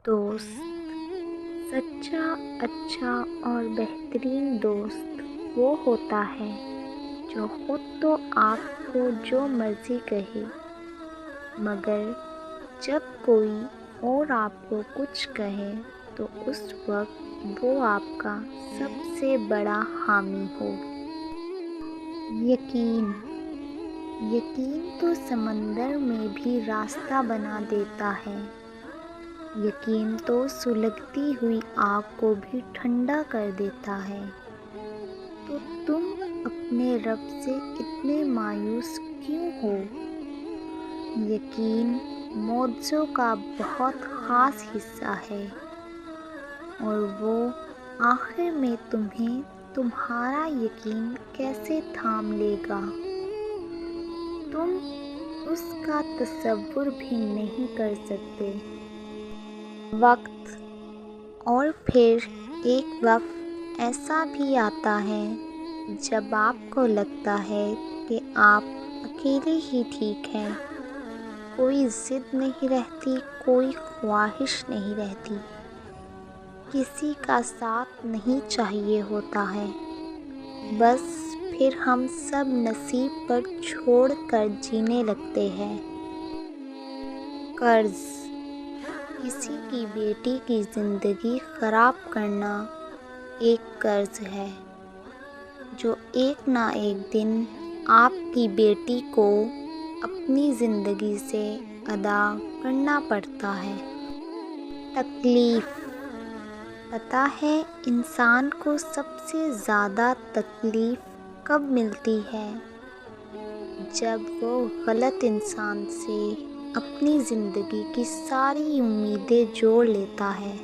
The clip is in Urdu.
دوست، سچا، اچھا اور بہترین دوست وہ ہوتا ہے جو خود تو آپ کو جو مرضی کہے، مگر جب کوئی اور آپ کو کچھ کہے تو اس وقت وہ آپ کا سب سے بڑا حامی ہو۔ یقین تو سمندر میں بھی راستہ بنا دیتا ہے۔ یقین تو سلگتی ہوئی آگ کو بھی ٹھنڈا کر دیتا ہے۔ تو تم اپنے رب سے اتنے مایوس کیوں ہو؟ یقین معجزوں کا بہت خاص حصہ ہے، اور وہ آخر میں تمہیں تمہارا یقین کیسے تھام لے گا، تم اس کا تصور بھی نہیں کر سکتے۔ وقت، اور پھر ایک وقت ایسا بھی آتا ہے جب آپ کو لگتا ہے کہ آپ اکیلے ہی ٹھیک ہیں، کوئی ضد نہیں رہتی، کوئی خواہش نہیں رہتی، کسی کا ساتھ نہیں چاہیے ہوتا ہے، بس پھر ہم سب نصیب پر چھوڑ کر جینے لگتے ہیں۔ قرض، کسی کی بیٹی کی زندگی خراب کرنا ایک قرض ہے جو ایک نہ ایک دن آپ کی بیٹی کو اپنی زندگی سے ادا کرنا پڑتا ہے۔ تکلیف، پتہ ہے انسان کو سب سے زیادہ تکلیف کب ملتی ہے؟ جب وہ غلط انسان سے اپنی زندگی کی ساری امیدیں جوڑ لیتا ہے۔